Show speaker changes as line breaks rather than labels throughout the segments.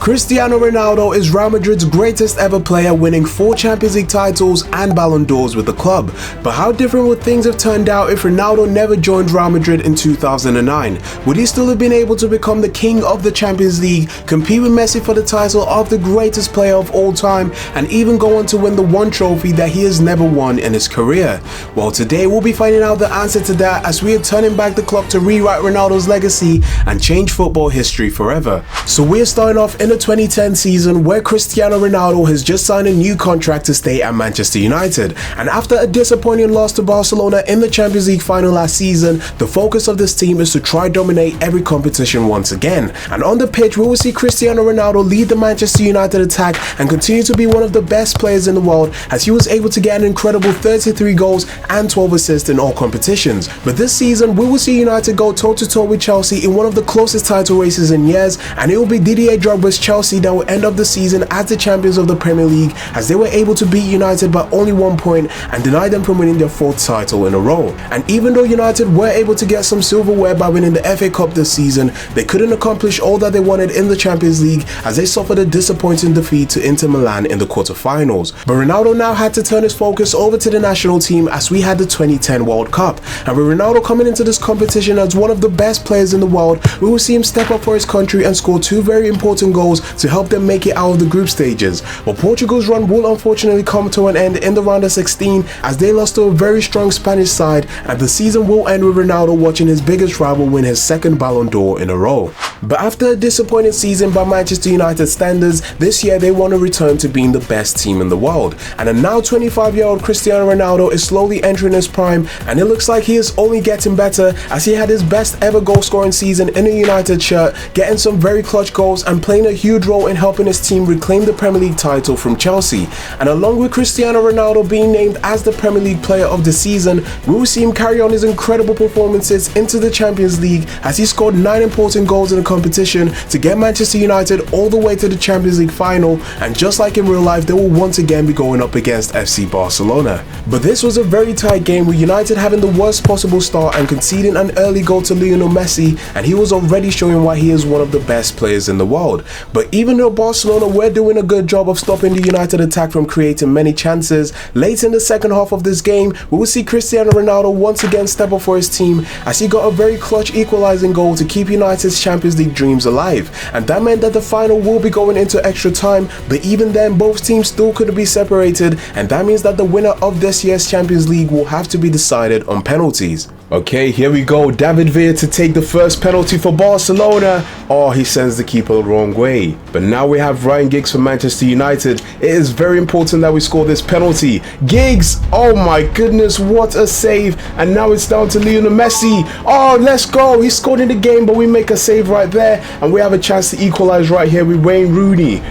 Cristiano Ronaldo is Real Madrid's greatest ever player, winning 4 Champions League titles and Ballon d'Ors with the club. But how different would things have turned out if Ronaldo never joined Real Madrid in 2009? Would he still have been able to become the king of the Champions League, compete with Messi for the title of the greatest player of all time, and even go on to win the one trophy that he has never won in his career? Well, today we'll be finding out the answer to that as we are turning back the clock to rewrite Ronaldo's legacy and change football history forever. So we're starting off in the 2010 season, where Cristiano Ronaldo has just signed a new contract to stay at Manchester United, and after a disappointing loss to Barcelona in the Champions League final last season, the focus of this team is to try dominate every competition once again. And on the pitch, we will see Cristiano Ronaldo lead the Manchester United attack and continue to be one of the best players in the world, as he was able to get an incredible 33 goals and 12 assists in all competitions. But this season, we will see United go toe-to-toe with Chelsea in one of the closest title races in years, and it will be Didier Drogba's Chelsea that will end up the season as the champions of the Premier League, as they were able to beat United by only 1 point and deny them from winning their 4th title in a row. And even though United were able to get some silverware by winning the FA Cup this season, they couldn't accomplish all that they wanted in the Champions League, as they suffered a disappointing defeat to Inter Milan in the quarterfinals. But Ronaldo now had to turn his focus over to the national team, as we had the 2010 World Cup. And with Ronaldo coming into this competition as one of the best players in the world, we will see him step up for his country and score 2 very important goals to help them make it out of the group stages. But Portugal's run will unfortunately come to an end in the round of 16, as they lost to a very strong Spanish side, and the season will end with Ronaldo watching his biggest rival win his 2nd Ballon d'Or in a row. But after a disappointing season by Manchester United standards, this year they want to return to being the best team in the world. And a now 25-year-old Cristiano Ronaldo is slowly entering his prime, and it looks like he is only getting better, as he had his best ever goal scoring season in a United shirt, getting some very clutch goals and playing a huge role in helping his team reclaim the Premier League title from Chelsea. And along with Cristiano Ronaldo being named as the Premier League player of the season, we will see him carry on his incredible performances into the Champions League, as he scored 9 important goals in the competition to get Manchester United all the way to the Champions League final, and just like in real life, they will once again be going up against FC Barcelona. But this was a very tight game, with United having the worst possible start and conceding an early goal to Lionel Messi, and he was already showing why he is one of the best players in the world. But even though Barcelona were doing a good job of stopping the United attack from creating many chances, late in the second half of this game, we will see Cristiano Ronaldo once again step up for his team, as he got a very clutch equalizing goal to keep United's Champions League dreams alive. And that meant that the final will be going into extra time, but even then both teams still couldn't be separated, and that means that the winner of this year's Champions League will have to be decided on penalties. Okay, here we go. David Villa to take the first penalty for Barcelona. Oh, he sends the keeper the wrong way. But now we have Ryan Giggs for Manchester United. It is very important that we score this penalty. Giggs! Oh my goodness, what a save. And now it's down to Lionel Messi. Oh, let's go. He scored in the game, but we make a save right there. And we have a chance to equalize right here with Wayne Rooney.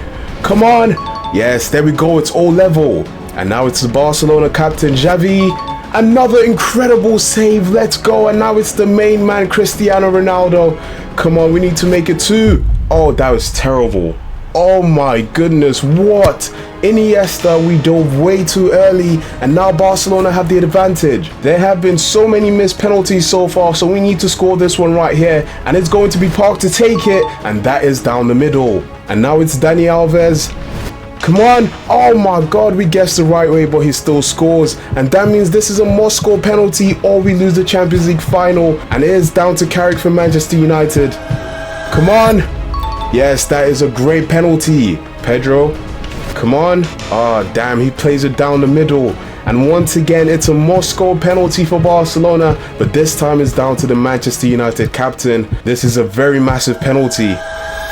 Come on. Yes, there we go. It's all level. And now it's the Barcelona captain, Xavi. Another incredible save, let's go. And now it's the main man, Cristiano Ronaldo. Come on, we need to make it 2. Oh, that was terrible. Oh my goodness, what? Iniesta, we dove way too early, and now Barcelona have the advantage. There have been so many missed penalties so far, so we need to score this one right here, and it's going to be Park to take it, and that is down the middle. And now it's Dani Alves. Come on. Oh my god, we guessed the right way, but he still scores. And that means this is a must-score penalty or we lose the Champions League final. And it is down to Carrick for Manchester United. Come on. Yes, that is a great penalty. Pedro. Come on. Oh, damn, he plays it down the middle. And once again, it's a must-score penalty for Barcelona. But this time it's down to the Manchester United captain. This is a very massive penalty.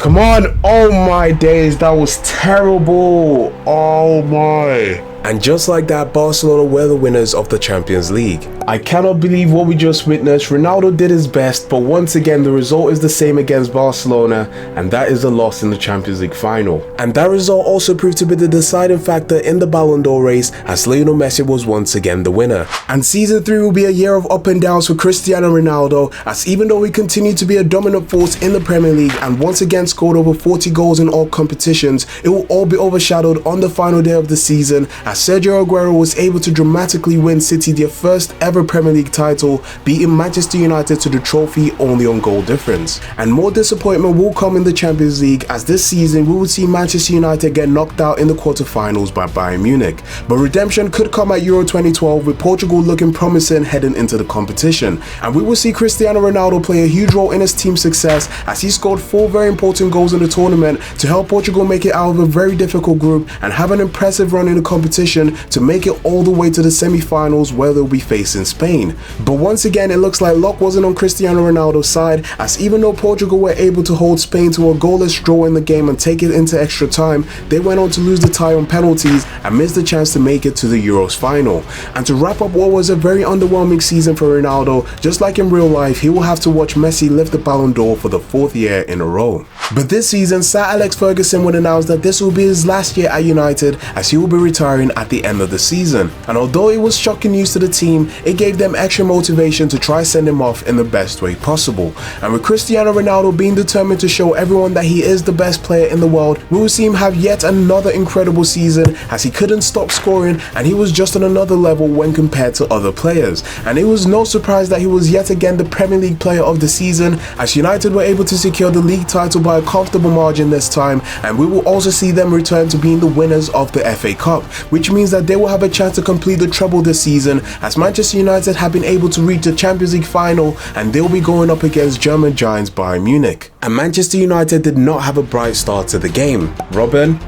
Come on. Oh my days, that was terrible. Oh my. And just like that, Barcelona were the winners of the Champions League. I cannot believe what we just witnessed. Ronaldo did his best, but once again the result is the same against Barcelona, and that is a loss in the Champions League final. And that result also proved to be the deciding factor in the Ballon d'Or race, as Lionel Messi was once again the winner. And season 3 will be a year of up and downs for Cristiano Ronaldo, as even though he continued to be a dominant force in the Premier League and once again scored over 40 goals in all competitions, it will all be overshadowed on the final day of the season, as Sergio Aguero was able to dramatically win City their first ever Premier League title, beating Manchester United to the trophy only on goal difference. And more disappointment will come in the Champions League, as this season we will see Manchester United get knocked out in the quarterfinals by Bayern Munich. But redemption could come at Euro 2012, with Portugal looking promising heading into the competition. And we will see Cristiano Ronaldo play a huge role in his team's success, as he scored 4 very important goals in the tournament to help Portugal make it out of a very difficult group and have an impressive run in the competition to make it all the way to the semi-finals, where they'll be facing Spain. But once again, it looks like luck wasn't on Cristiano Ronaldo's side, as even though Portugal were able to hold Spain to a goalless draw in the game and take it into extra time, they went on to lose the tie on penalties and missed the chance to make it to the Euros final. And to wrap up what was a very underwhelming season for Ronaldo, just like in real life, he will have to watch Messi lift the Ballon d'Or for the 4th year in a row. But this season, Sir Alex Ferguson would announce that this will be his last year at United, as he will be retiring at the end of the season. And although it was shocking news to the team, it gave them extra motivation to try send him off in the best way possible. And with Cristiano Ronaldo being determined to show everyone that he is the best player in the world, we will see him have yet another incredible season, as he couldn't stop scoring and he was just on another level when compared to other players. And it was no surprise that he was yet again the Premier League player of the season, as United were able to secure the league title by a comfortable margin this time, and we will also see them return to being the winners of the FA Cup, which means that they will have a chance to complete the treble this season, as Manchester United have been able to reach the Champions League final and they'll be going up against German giants Bayern Munich. And Manchester United did not have a bright start to the game. Robin,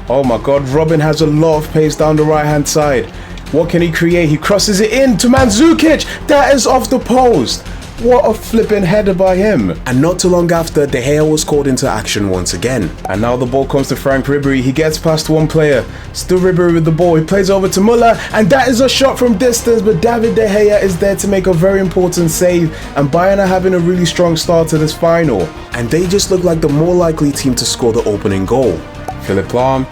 oh my god, Robin has a lot of pace down the right hand side. What can he create? He crosses it in to Mandzukic. That is off the post. What a flipping header by him. And not too long after, De Gea was called into action once again. And now the ball comes to Frank Ribery. He gets past one player. Still Ribery with the ball. He plays over to Muller, and that is a shot from distance, but David De Gea is there to make a very important save, and Bayern are having a really strong start to this final. And they just look like the more likely team to score the opening goal. Philipp Lahm.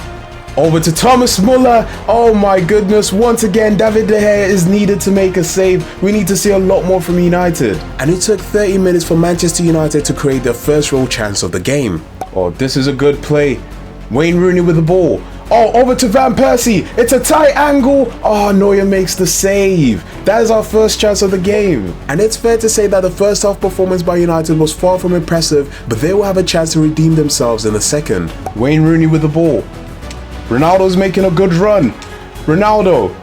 Over to Thomas Muller. Oh my goodness, once again David De Gea is needed to make a save. We need to see a lot more from United. And it took 30 minutes for Manchester United to create their first real chance of the game. Oh, this is a good play. Wayne Rooney with the ball. Oh, over to Van Persie. It's a tight angle. Oh, Neuer makes the save. That is our first chance of the game. And it's fair to say that the first half performance by United was far from impressive, but they will have a chance to redeem themselves in the second. Wayne Rooney with the ball. Ronaldo's making a good run. Ronaldo,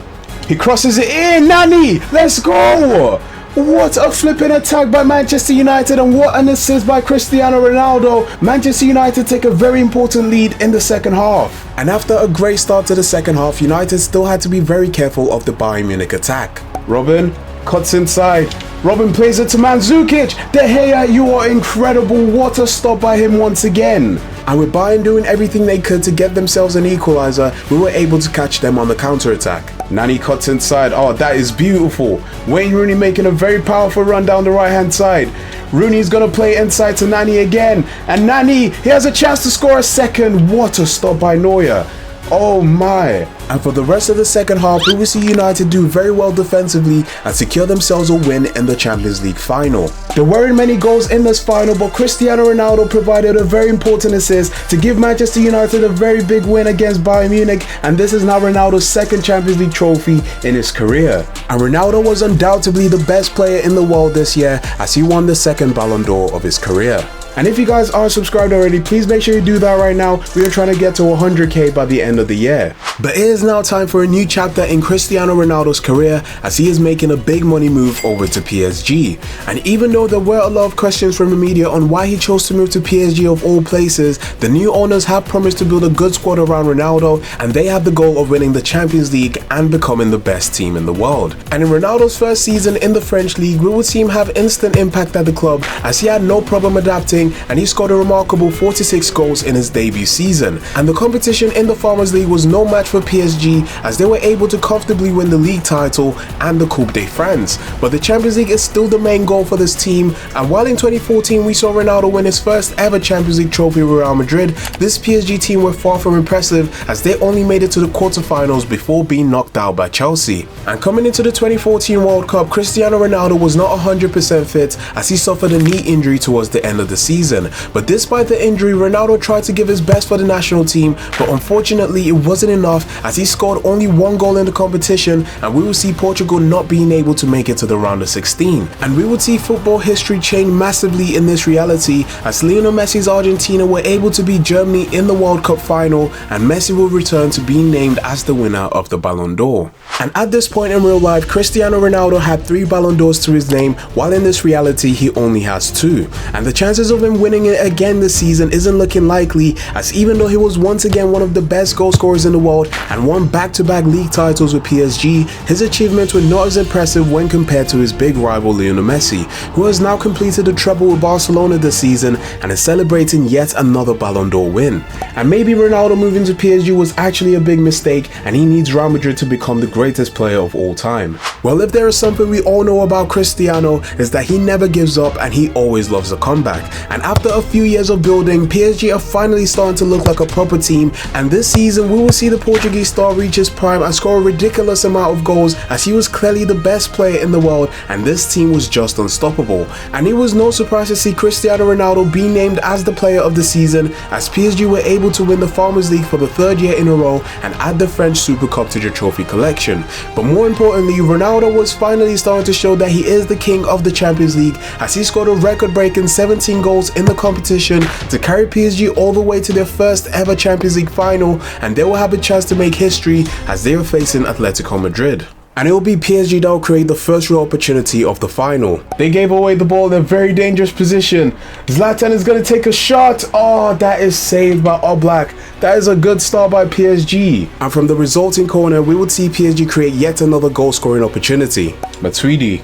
he crosses it in. Nani, let's go. What a flipping attack by Manchester United, and what an assist by Cristiano Ronaldo. Manchester United take a very important lead in the second half. And after a great start to the second half, United still had to be very careful of the Bayern Munich attack. Robin cuts inside. Robin plays it to Mandzukic. De Gea, you are incredible. What a stop by him once again. And with Bayern doing everything they could to get themselves an equaliser, we were able to catch them on the counter-attack. Nani cuts inside. Oh, that is beautiful. Wayne Rooney making a very powerful run down the right-hand side. Rooney's going to play inside to Nani again. And Nani, he has a chance to score a second. What a stop by Neuer. Oh my. And for the rest of the second half, we will see United do very well defensively and secure themselves a win in the Champions League final. There weren't many goals in this final, but Cristiano Ronaldo provided a very important assist to give Manchester United a very big win against Bayern Munich, and this is now Ronaldo's second Champions League trophy in his career. And Ronaldo was undoubtedly the best player in the world this year, as he won the second Ballon d'Or of his career. And if you guys aren't subscribed already, please make sure you do that right now. We are trying to get to 100k by the end of the year. But it is now time for a new chapter in Cristiano Ronaldo's career, as he is making a big money move over to PSG. And even though there were a lot of questions from the media on why he chose to move to PSG of all places, the new owners have promised to build a good squad around Ronaldo, and they have the goal of winning the Champions League and becoming the best team in the world. And in Ronaldo's first season in the French league, we will see him have instant impact at the club, as he had no problem adapting, and he scored a remarkable 46 goals in his debut season. And the competition in the Farmers League was no match for PSG, as they were able to comfortably win the league title and the Coupe de France. But the Champions League is still the main goal for this team, and while in 2014 we saw Ronaldo win his first ever Champions League trophy with Real Madrid, this PSG team were far from impressive, as they only made it to the quarterfinals before being knocked out by Chelsea. And coming into the 2014 World Cup, Cristiano Ronaldo was not 100% fit, as he suffered a knee injury towards the end of the season. season. But despite the injury, Ronaldo tried to give his best for the national team, but unfortunately it wasn't enough as he scored only 1 goal in the competition, and we will see Portugal not being able to make it to the round of 16. And we would see football history change massively in this reality as Lionel Messi's Argentina were able to beat Germany in the World Cup final, and Messi will return to being named as the winner of the Ballon d'Or. And at this point in real life, Cristiano Ronaldo had 3 Ballon d'Ors to his name, while in this reality he only has 2. And the chances of him winning it again this season isn't looking likely, as even though he was once again one of the best goal scorers in the world and won back-to-back league titles with PSG, his achievements were not as impressive when compared to his big rival Lionel Messi, who has now completed a treble with Barcelona this season and is celebrating yet another Ballon d'Or win. And maybe Ronaldo moving to PSG was actually a big mistake and he needs Real Madrid to become the greatest player of all time. Well, if there is something we all know about Cristiano, is that he never gives up and he always loves a comeback. And after a few years of building, PSG are finally starting to look like a proper team, and this season we will see the Portuguese star reach his prime and score a ridiculous amount of goals, as he was clearly the best player in the world and this team was just unstoppable. And it was no surprise to see Cristiano Ronaldo be named as the player of the season, as PSG were able to win the Farmers League for the 3rd year in a row and add the French Super Cup to their trophy collection. But more importantly, Ronaldo was finally starting to show that he is the king of the Champions League, as he scored a record-breaking 17 goals in the competition to carry PSG all the way to their first ever Champions League final, and they will have a chance to make history as they are facing Atletico Madrid. And it will be PSG that will create the first real opportunity of the final. They gave away the ball in a very dangerous position. Zlatan is going to take a shot. Oh, that is saved by Oblak. That is a good start by PSG. And from the resulting corner, we would see PSG create yet another goal scoring opportunity. Matuidi.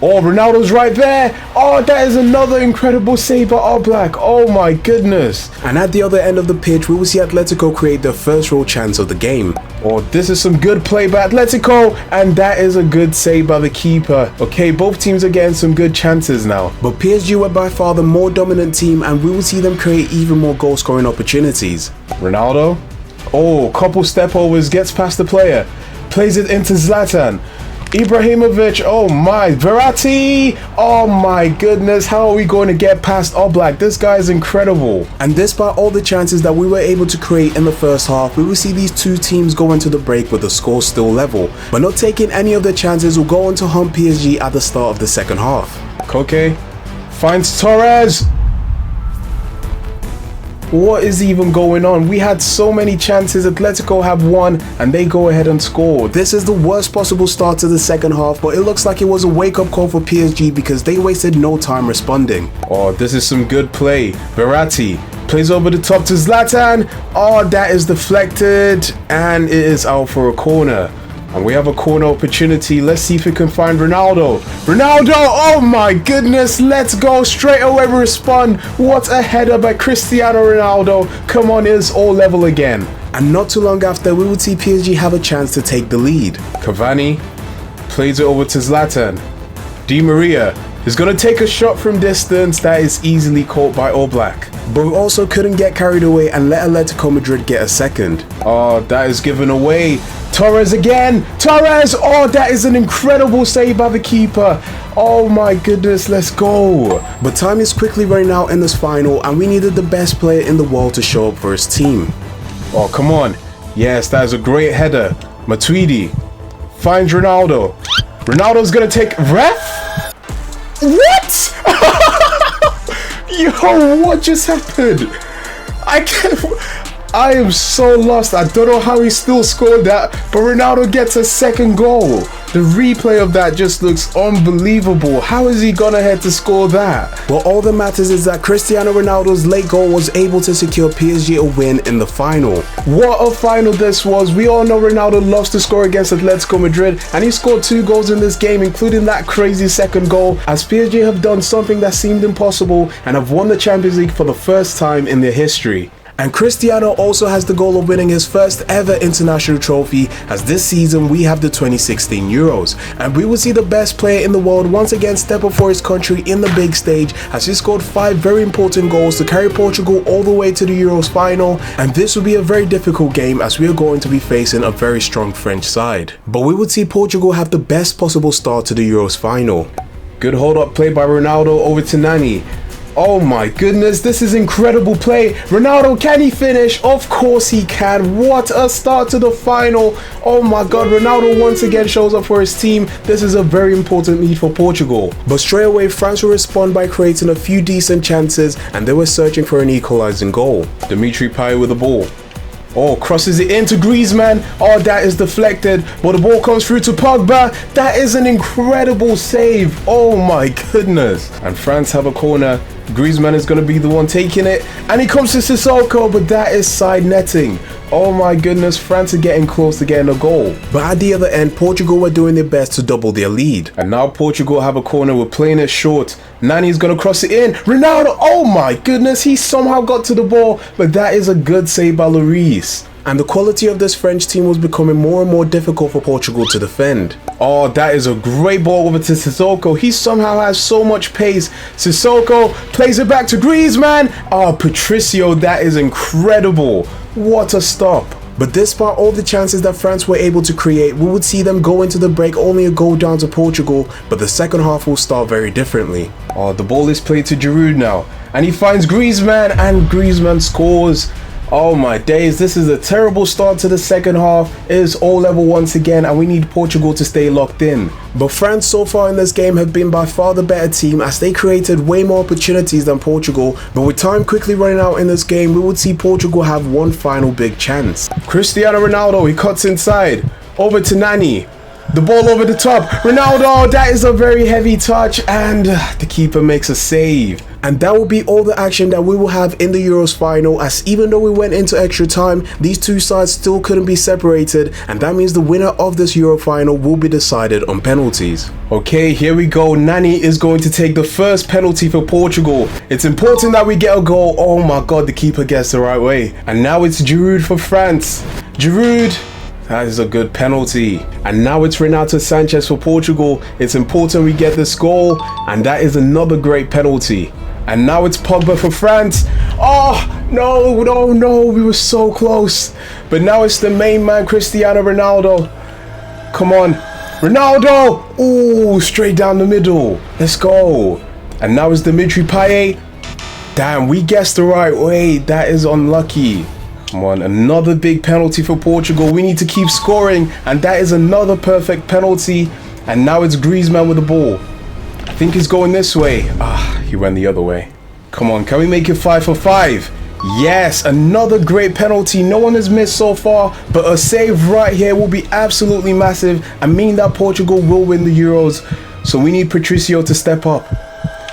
Oh, Ronaldo's right there. Oh, that is another incredible save by Oblak. Oh my goodness. And at the other end of the pitch, we will see Atletico create their first real chance of the game. Oh, this is some good play by Atletico, and that is a good save by the keeper. Okay, both teams are getting some good chances now. But PSG were by far the more dominant team, and we will see them create even more goal scoring opportunities. Ronaldo. Oh, couple step overs, gets past the player. Plays it into Zlatan. Ibrahimovic, oh my, Verratti, oh my goodness, how are we going to get past Oblak? This guy is incredible. And despite all the chances that we were able to create in the first half, we will see these two teams go into the break with the score still level. But not taking any of the chances will go on to hunt PSG at the start of the second half. Koke finds Torres. What is even going on? We had so many chances. Atletico have one and they go ahead and score. This is the worst possible start to the second half, but it looks like it was a wake-up call for PSG because they wasted no time responding. Oh, this is some good play. Verratti plays over the top to Zlatan. Oh, that is deflected and it is out for a corner. And we have a corner opportunity. Let's see if we can find Ronaldo. Ronaldo! Oh my goodness! Let's go! Straight away we respond. What a header by Cristiano Ronaldo. Come on, it's all level again. And not too long after, we would see PSG have a chance to take the lead. Cavani plays it over to Zlatan. Di Maria is going to take a shot from distance that is easily caught by Oblak. But we also couldn't get carried away and let Atletico Madrid get a second. Oh, that is given away. Torres again. Torres! Oh, that is an incredible save by the keeper. Oh my goodness, let's go. But time is quickly running out in this final and we needed the best player in the world to show up for his team. Oh, come on. Yes, that is a great header. Matuidi finds Ronaldo. Ronaldo's gonna take... Ref? What? Yo, what just happened? I am so lost. I don't know how he still scored that, but Ronaldo gets a second goal. The replay of that just looks unbelievable. How is he gone ahead to score that? Well, all that matters is that Cristiano Ronaldo's late goal was able to secure PSG a win in the final. What a final this was. We all know Ronaldo loves to score against Atletico Madrid, and he scored 2 goals in this game, including that crazy second goal, as PSG have done something that seemed impossible and have won the Champions League for the first time in their history. And Cristiano also has the goal of winning his first ever international trophy, as this season we have the 2016 Euros. And we will see the best player in the world once again step up for his country in the big stage, as he scored 5 very important goals to carry Portugal all the way to the Euros final. And this will be a very difficult game as we are going to be facing a very strong French side. But we would see Portugal have the best possible start to the Euros final. Good hold up play by Ronaldo over to Nani. Oh my goodness, this is incredible play. Ronaldo, can he finish? Of course he can. What a start to the final. Oh my god, Ronaldo once again shows up for his team. This is a very important lead for Portugal. But straight away, France will respond by creating a few decent chances, and they were searching for an equalizing goal. Dimitri Payet with the ball. Oh, crosses it into Griezmann. Oh, that is deflected, but the ball comes through to Pogba. That is an incredible save. Oh my goodness. And France have a corner. Griezmann is going to be the one taking it, and he comes to Sissoko, but that is side netting. Oh my goodness, France are getting close to getting a goal. But at the other end, Portugal were doing their best to double their lead. And now Portugal have a corner, we're playing it short. Nani's going to cross it in. Ronaldo, oh my goodness, he somehow got to the ball, but that is a good save by Lloris. And the quality of this French team was becoming more and more difficult for Portugal to defend. Oh, that is a great ball over to Sissoko. He somehow has so much pace. Sissoko plays it back to Griezmann. Oh, Patricio, that is incredible. What a stop. But despite all the chances that France were able to create, we would see them go into the break only a goal down to Portugal, but the second half will start very differently. Oh, the ball is played to Giroud now, and he finds Griezmann, and Griezmann scores. Oh my days, this is a terrible start to the second half. It is all level once again, and we need Portugal to stay locked in. But France so far in this game have been by far the better team, as they created way more opportunities than Portugal. But with time quickly running out in this game, we would see Portugal have one final big chance. Cristiano Ronaldo, he cuts inside, over to Nani. The ball over the top. Ronaldo, that is a very heavy touch, and the keeper makes a save. And that will be all the action that we will have in the Euros final, as even though we went into extra time, these two sides still couldn't be separated, and that means the winner of this Euro final will be decided on penalties. Okay, here we go. Nani is going to take the first penalty for Portugal. It's important that we get a goal. Oh my god, the keeper gets the right way. And now it's Giroud for France. Giroud. That is a good penalty. And now it's Renato Sanchez for Portugal. It's important we get this goal, and that is another great penalty. And now it's Pogba for France. Oh, no, we were so close. But now it's the main man, Cristiano Ronaldo. Come on, Ronaldo. Ooh, straight down the middle. Let's go. And now it's Dimitri Payet. Damn, we guessed the right way. That is unlucky. Come on, another big penalty for Portugal. We need to keep scoring, and that is another perfect penalty. And now it's Griezmann with the ball. I think he's going this way. He went the other way. Come on, can we make it 5 for 5? Yes, another great penalty. No one has missed so far, but a save right here will be absolutely massive and mean that Portugal will win the Euros. So we need Patricio to step up.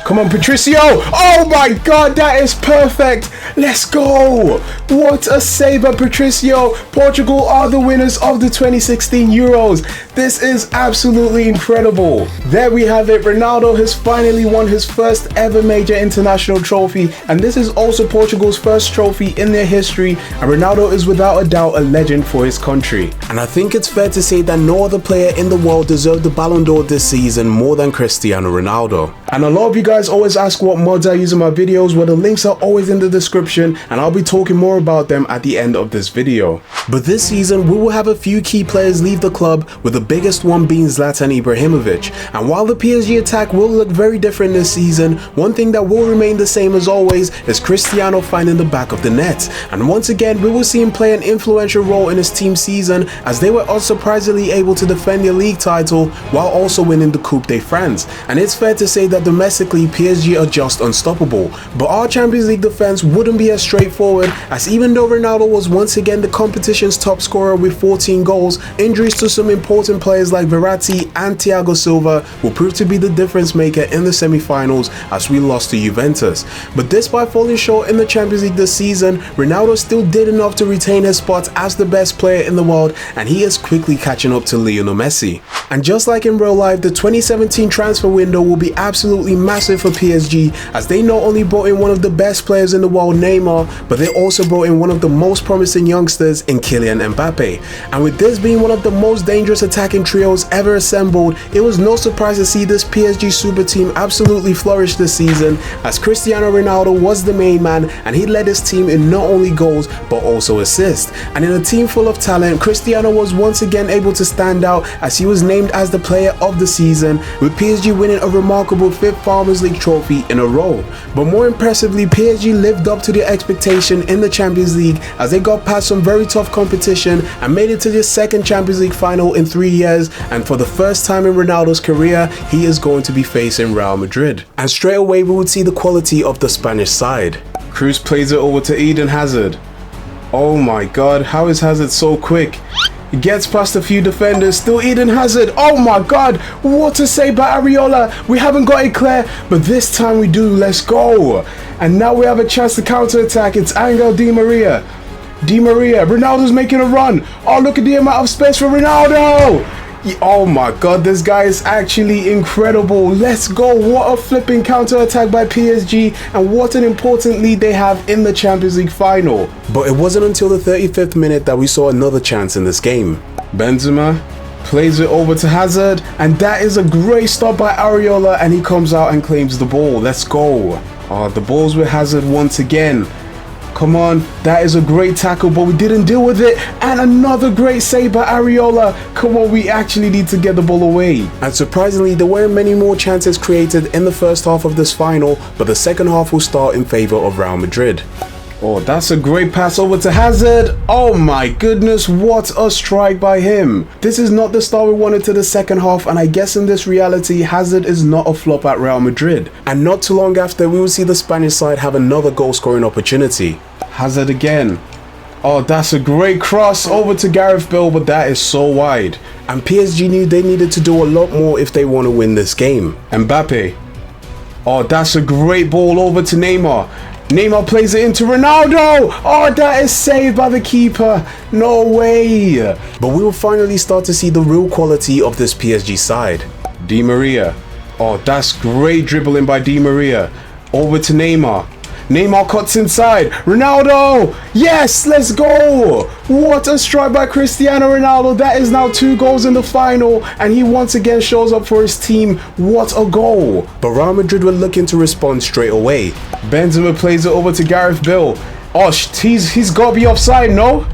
Come on, Patricio. Oh my god, that is perfect. Let's go. What a save by Patricio. Portugal are the winners of the 2016 Euros. This is absolutely incredible. There we have it. Ronaldo has finally won his first ever major international trophy, and this is also Portugal's first trophy in their history, and Ronaldo is without a doubt a legend for his country. And I think it's fair to say that no other player in the world deserved the Ballon d'Or this season more than Cristiano Ronaldo. And a lot of you guys always ask what mods I use in my videos. Well, the links are always in the description, and I'll be talking more about them at the end of this video. But this season we will have a few key players leave the club, with the biggest one being Zlatan Ibrahimovic. And while the PSG attack will look very different this season, one thing that will remain the same as always is Cristiano finding the back of the net. And once again we will see him play an influential role in his team's season, as they were unsurprisingly able to defend their league title while also winning the Coupe de France. And it's fair to say that domestically PSG are just unstoppable. But our Champions League defense wouldn't be as straightforward, as even though Ronaldo was once again the competition's top scorer with 14 goals, injuries to some important players like Verratti and Thiago Silva will prove to be the difference maker in the semi-finals as we lost to Juventus. But despite falling short in the Champions League this season, Ronaldo still did enough to retain his spot as the best player in the world, and he is quickly catching up to Lionel Messi. And just like in real life, the 2017 transfer window will be absolutely massive for PSG, as they not only brought in one of the best players in the world, Neymar, but they also brought in one of the most promising youngsters in Kylian Mbappe. And with this being one of the most dangerous attacking trios ever assembled, it was no surprise to see this PSG super team absolutely flourish this season, as Cristiano Ronaldo was the main man, and he led his team in not only goals but also assists. And in a team full of talent, Cristiano was once again able to stand out, as he was named as the player of the season, with PSG winning a remarkable 5th Farmers League League trophy in a row. But more impressively, PSG lived up to their expectation in the Champions League as they got past some very tough competition and made it to their second Champions League final in 3 years, and for the first time in Ronaldo's career, he is going to be facing Real Madrid. And straight away we would see the quality of the Spanish side. Cruz plays it over to Eden Hazard. Oh my god, how is Hazard so quick? He gets past a few defenders, still Eden Hazard. Oh my god, what a save by Areola. We haven't got it clear, but this time we do. Let's go. And now we have a chance to counter-attack. It's Angel Di Maria. Di Maria, Ronaldo's making a run. Oh, look at the amount of space for Ronaldo. Oh my god, this guy is actually incredible. Let's go. What a flipping counter-attack by PSG, and what an important lead they have in the Champions League final. But it wasn't until the 35th minute that we saw another chance in this game. Benzema plays it over to Hazard, and that is a great stop by Areola, and he comes out and claims the ball. Let's go. The ball's with Hazard once again. Come on, that is a great tackle, but we didn't deal with it. And another great save by Areola. Come on, we actually need to get the ball away. And surprisingly, there weren't many more chances created in the first half of this final, but the second half will start in favor of Real Madrid. Oh, that's a great pass over to Hazard. Oh my goodness, what a strike by him. This is not the start we wanted to the second half, and I guess in this reality, Hazard is not a flop at Real Madrid. And not too long after, we will see the Spanish side have another goal scoring opportunity. Hazard again. Oh, that's a great cross over to Gareth Bale, but that is so wide. And PSG knew they needed to do a lot more if they want to win this game. Mbappe. Oh, that's a great ball over to Neymar. Neymar plays it into Ronaldo. Oh, that is saved by the keeper. No way. But we will finally start to see the real quality of this PSG side. Di Maria. Oh, that's great dribbling by Di Maria. Over to Neymar. Neymar cuts inside. Ronaldo. Yes, let's go. What a strike by Cristiano Ronaldo. That is now 2 goals in the final, and he once again shows up for his team. What a goal. But Real Madrid were looking to respond straight away. Benzema plays it over to Gareth Bale. Oh, he's got to be offside, no?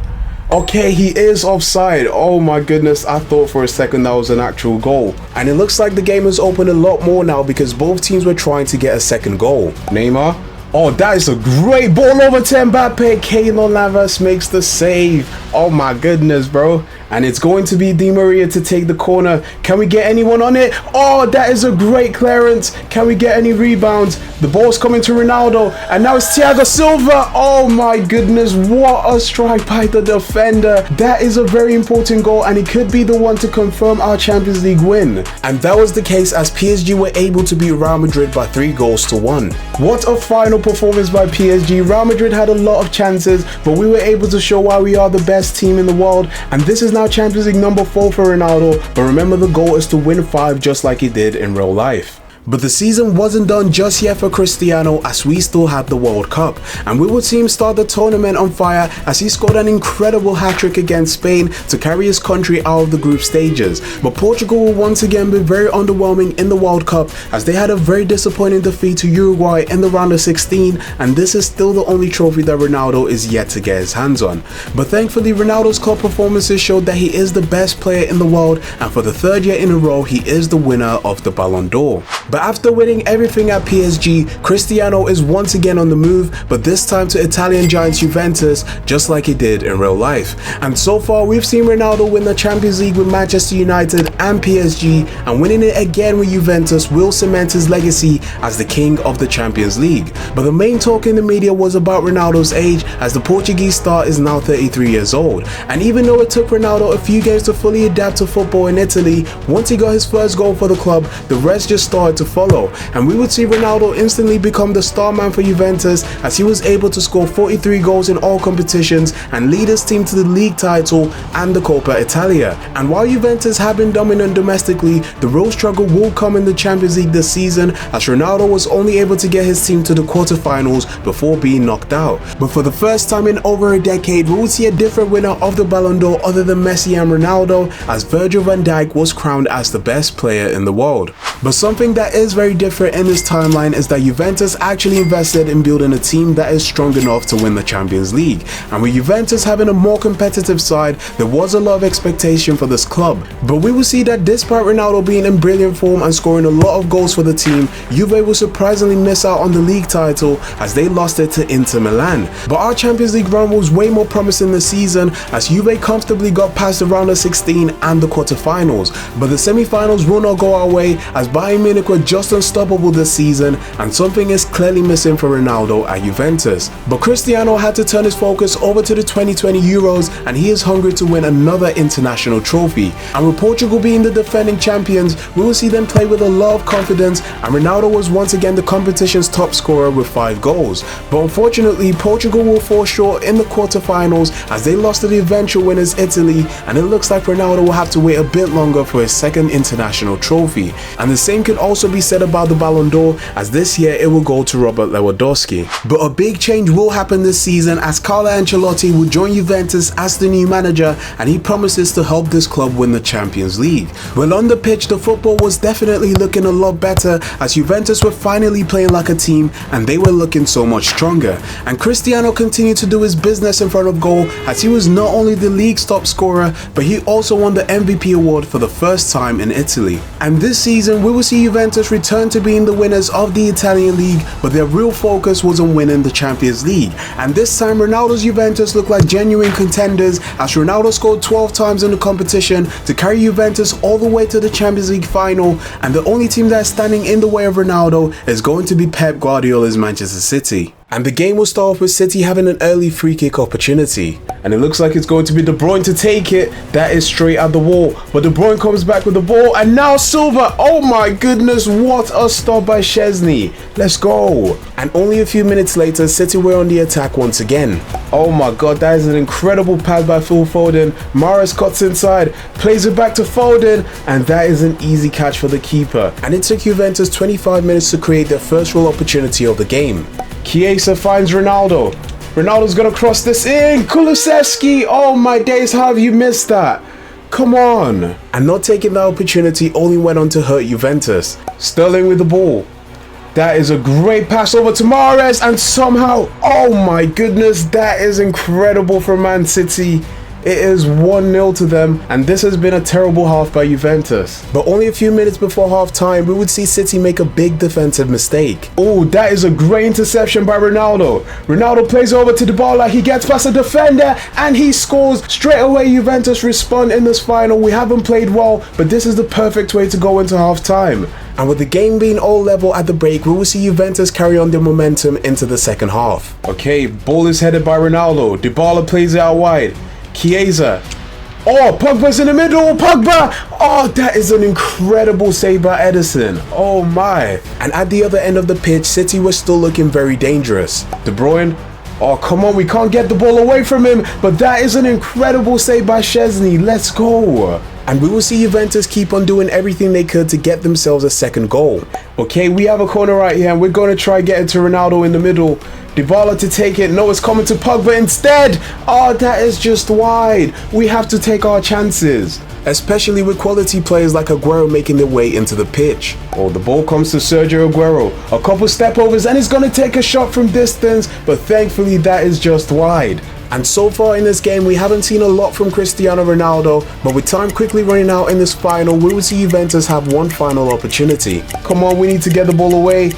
Okay, he is offside. Oh my goodness, I thought for a second that was an actual goal. And it looks like the game has opened a lot more now because both teams were trying to get a second goal. Neymar. Oh, that is a great ball over to Mbappe. Keylor Navas makes the save. Oh my goodness, bro. And it's going to be Di Maria to take the corner. Can we get anyone on it? Oh, that is a great clearance. Can we get any rebounds? The ball's coming to Ronaldo. And now it's Thiago Silva. Oh my goodness, what a strike by the defender. That is a very important goal, and it could be the one to confirm our Champions League win. And that was the case as PSG were able to beat Real Madrid by 3 goals to 1. What a final performance by PSG. Real Madrid had a lot of chances, but we were able to show why we are the best team in the world. And this is now Champions League number 4 for Ronaldo, but remember, the goal is to win 5 just like he did in real life. But the season wasn't done just yet for Cristiano, as we still had the World Cup, and we would see him start the tournament on fire as he scored an incredible hat-trick against Spain to carry his country out of the group stages. But Portugal will once again be very underwhelming in the World Cup as they had a very disappointing defeat to Uruguay in the round of 16, and this is still the only trophy that Ronaldo is yet to get his hands on. But thankfully, Ronaldo's club performances showed that he is the best player in the world, and for the 3rd year in a row, he is the winner of the Ballon d'Or. But after winning everything at PSG, Cristiano is once again on the move, but this time to Italian giants Juventus, just like he did in real life. And so far, we've seen Ronaldo win the Champions League with Manchester United and PSG, and winning it again with Juventus will cement his legacy as the king of the Champions League. But the main talk in the media was about Ronaldo's age, as the Portuguese star is now 33 years old. And even though it took Ronaldo a few games to fully adapt to football in Italy, once he got his first goal for the club, the rest just started to follow, and we would see Ronaldo instantly become the star man for Juventus as he was able to score 43 goals in all competitions and lead his team to the league title and the Coppa Italia. And while Juventus have been dominant domestically, the real struggle will come in the Champions League this season, as Ronaldo was only able to get his team to the quarterfinals before being knocked out. But for the first time in over a decade, we will see a different winner of the Ballon d'Or other than Messi and Ronaldo, as Virgil van Dijk was crowned as the best player in the world. But something that is very different in this timeline is that Juventus actually invested in building a team that is strong enough to win the Champions League. And with Juventus having a more competitive side, there was a lot of expectation for this club. But we will see that despite Ronaldo being in brilliant form and scoring a lot of goals for the team, Juve will surprisingly miss out on the league title as they lost it to Inter Milan. But our Champions League run was way more promising this season as Juve comfortably got past the round of 16 and the quarterfinals. But the semi-finals will not go our way as Bayern Munich were just unstoppable this season, and something is clearly missing for Ronaldo at Juventus. But Cristiano had to turn his focus over to the 2020 Euros, and he is hungry to win another international trophy. And with Portugal being the defending champions, we will see them play with a lot of confidence, and Ronaldo was once again the competition's top scorer with 5 goals. But unfortunately, Portugal will fall short in the quarterfinals as they lost to the eventual winners Italy, and it looks like Ronaldo will have to wait a bit longer for his second international trophy. And the same could also be said about the Ballon d'Or, as this year it will go to Robert Lewandowski. But a big change will happen this season as Carlo Ancelotti will join Juventus as the new manager, and he promises to help this club win the Champions League. Well, on the pitch, the football was definitely looking a lot better as Juventus were finally playing like a team and they were looking so much stronger. And Cristiano continued to do his business in front of goal as he was not only the league's top scorer, but he also won the MVP award for the first time in Italy. And this season, we will see Juventus return to being the winners of the Italian league, but their real focus was on winning the Champions League. And this time, Ronaldo's Juventus looked like genuine contenders as Ronaldo scored 12 times in the competition to carry Juventus all the way to the Champions League final, and the only team that is standing in the way of Ronaldo is going to be Pep Guardiola's Manchester City. And the game will start off with City having an early free kick opportunity. And it looks like it's going to be De Bruyne to take it. That is straight at the wall. But De Bruyne comes back with the ball. And now Silva. Oh my goodness, what a stop by Szczesny. Let's go. And only a few minutes later, City were on the attack once again. Oh my god, that is an incredible pass by Phil Foden. Mahrez cuts inside, plays it back to Foden. And that is an easy catch for the keeper. And it took Juventus 25 minutes to create their first real opportunity of the game. Chiesa finds Ronaldo. Ronaldo's gonna cross this in. Kulusevski. Oh my days, how have you missed that? Come on. And not taking that opportunity only went on to hurt Juventus. Sterling with the ball. That is a great pass over to Mahrez, and somehow, oh my goodness, that is incredible for Man City. It is 1-0 to them, and this has been a terrible half by Juventus. But only a few minutes before half time, we would see City make a big defensive mistake. Oh, that is a great interception by Ronaldo. Ronaldo plays over to Dybala, he gets past a defender, and he scores. Straight away, Juventus respond in this final. We haven't played well, but this is the perfect way to go into half time. And with the game being all level at the break, we will see Juventus carry on their momentum into the second half. Okay, ball is headed by Ronaldo. Dybala plays it out wide. Chiesa. Oh, Pogba's in the middle. Pogba. Oh, that is an incredible save by Ederson. Oh my. And at the other end of the pitch, City was still looking very dangerous. De Bruyne. Oh, come on. We can't get the ball away from him. But that is an incredible save by Szczesny. Let's go. And we will see Juventus keep on doing everything they could to get themselves a second goal. Okay, we have a corner right here, and we're going to try getting to Ronaldo in the middle. Dybala to take it. No, it's coming to Pogba instead. Oh, that is just wide. We have to take our chances, especially with quality players like Aguero making their way into the pitch. Oh, the ball comes to Sergio Aguero. A couple step overs, and he's going to take a shot from distance, but thankfully that is just wide. And so far in this game, we haven't seen a lot from Cristiano Ronaldo, but with time quickly running out in this final, we will see Juventus have one final opportunity. Come on, we need to get the ball away.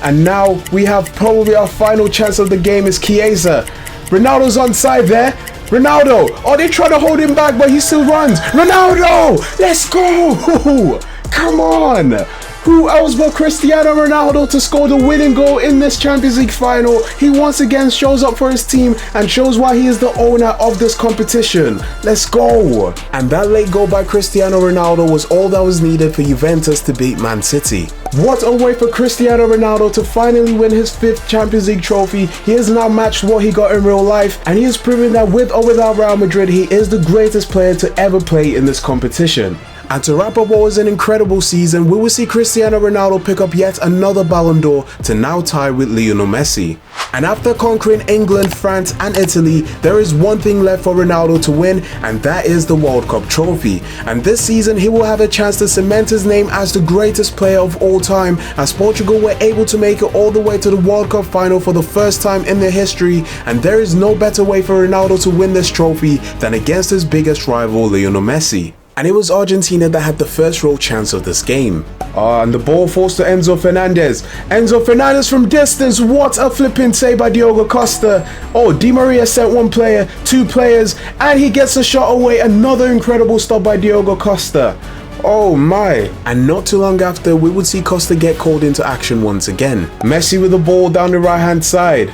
And now we have probably our final chance of the game is Chiesa. Ronaldo's onside there. Ronaldo. Oh, they're trying to hold him back, but he still runs. Ronaldo! Let's go! Come on! Who else but Cristiano Ronaldo to score the winning goal in this Champions League final? He once again shows up for his team and shows why he is the owner of this competition. Let's go! And that late goal by Cristiano Ronaldo was all that was needed for Juventus to beat Man City. What a way for Cristiano Ronaldo to finally win his 5th Champions League trophy. He has now matched what he got in real life, and he has proven that with or without Real Madrid, he is the greatest player to ever play in this competition. And to wrap up what was an incredible season, we will see Cristiano Ronaldo pick up yet another Ballon d'Or to now tie with Lionel Messi. And after conquering England, France and Italy, there is one thing left for Ronaldo to win, and that is the World Cup trophy. And this season he will have a chance to cement his name as the greatest player of all time, as Portugal were able to make it all the way to the World Cup final for the first time in their history, and there is no better way for Ronaldo to win this trophy than against his biggest rival Lionel Messi. And it was Argentina that had the first real chance of this game. And the ball falls to Enzo Fernandez. Enzo Fernandez from distance. What a flipping save by Diogo Costa. Oh, Di Maria sent one player, two players, and he gets a shot away. Another incredible stop by Diogo Costa. Oh my. And not too long after, we would see Costa get called into action once again. Messi with the ball down the right hand side.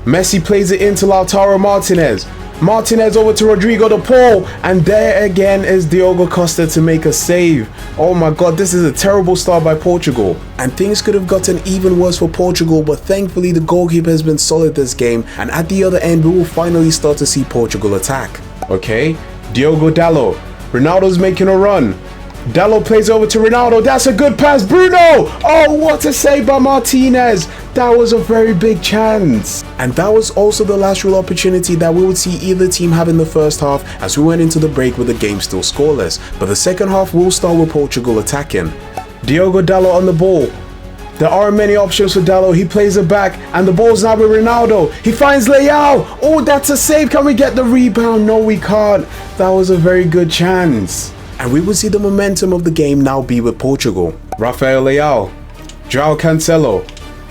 Messi plays it into Lautaro Martinez. Martinez over to Rodrigo de Paul, and there again is Diogo Costa to make a save. Oh my god, this is a terrible start by Portugal. And things could have gotten even worse for Portugal, but thankfully the goalkeeper has been solid this game, and at the other end we will finally start to see Portugal attack. Okay, Diogo Dalot. Ronaldo's making a run. Dalot plays over to Ronaldo. That's a good pass. Bruno! Oh, what a save by Martinez. That was a very big chance. And that was also the last real opportunity that we would see either team have in the first half, as we went into the break with the game still scoreless. But the second half will start with Portugal attacking. Diogo Dalot on the ball. There aren't many options for Dalot. He plays it back, and the ball's now with Ronaldo. He finds Leao. Oh, that's a save. Can we get the rebound? No, we can't. That was a very good chance. And we will see the momentum of the game now be with Portugal. Rafael Leao. João Cancelo.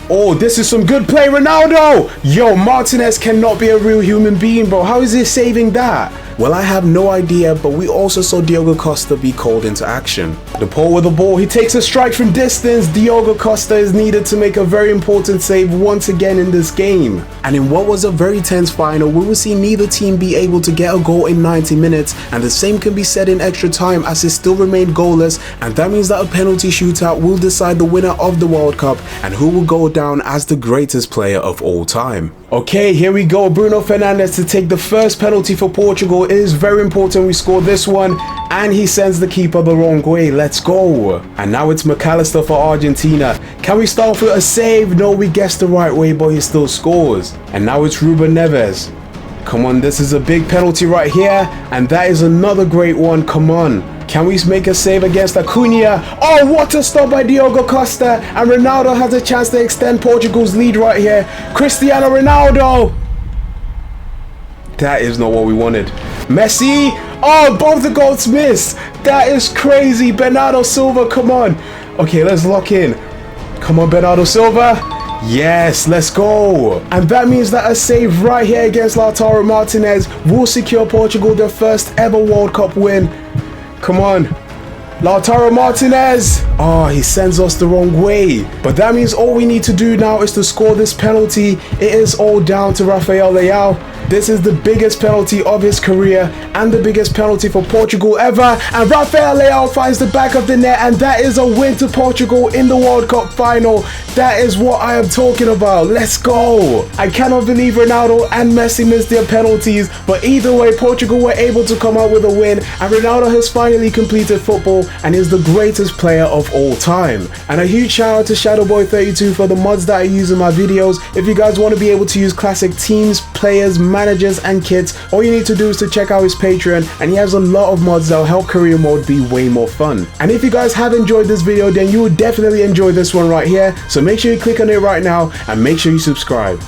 Oh, this is some good play, Ronaldo! Yo, Martinez cannot be a real human being, bro. How is he saving that? Well, I have no idea, but we also saw Diogo Costa be called into action. De Paul with the ball, he takes a strike from distance. Diogo Costa is needed to make a very important save once again in this game. And in what was a very tense final, we will see neither team be able to get a goal in 90 minutes, and the same can be said in extra time, as it still remained goalless, and that means that a penalty shootout will decide the winner of the World Cup and who will go down as the greatest player of all time. Okay, here we go. Bruno Fernandes to take the first penalty for Portugal. It is very important we score this one, and he sends the keeper the wrong way. Let's go. And now it's McAllister for Argentina. Can we start off with a save? No, we guessed the right way, but he still scores. And now it's Ruben Neves. Come on, this is a big penalty right here, and that is another great one. Come on. Can we make a save against Acuna? Oh, what a stop by Diogo Costa, and Ronaldo has a chance to extend Portugal's lead right here. Cristiano Ronaldo. That is not what we wanted. Messi. Oh, both the goals missed. That is crazy. Bernardo Silva, come on. Okay, let's lock in. Come on, Bernardo Silva. Yes, let's go. And that means that a save right here against Lautaro Martinez will secure Portugal their first ever World Cup win. Come on. Lautaro Martinez. Oh, he sends us the wrong way. But that means all we need to do now is to score this penalty. It is all down to Rafael Leao. This is the biggest penalty of his career and the biggest penalty for Portugal ever. And Rafael Leao finds the back of the net, and that is a win to Portugal in the World Cup final. That is what I am talking about. Let's go. I cannot believe Ronaldo and Messi missed their penalties, but either way, Portugal were able to come out with a win, and Ronaldo has finally completed football and is the greatest player of all time. And a huge shout out to Shadowboy32 for the mods that I use in my videos. If you guys want to be able to use classic teams, players, managers and kits, all you need to do is to check out his Patreon, and he has a lot of mods that will help career mode be way more fun. And if you guys have enjoyed this video, then you will definitely enjoy this one right here, so make sure you click on it right now and make sure you subscribe.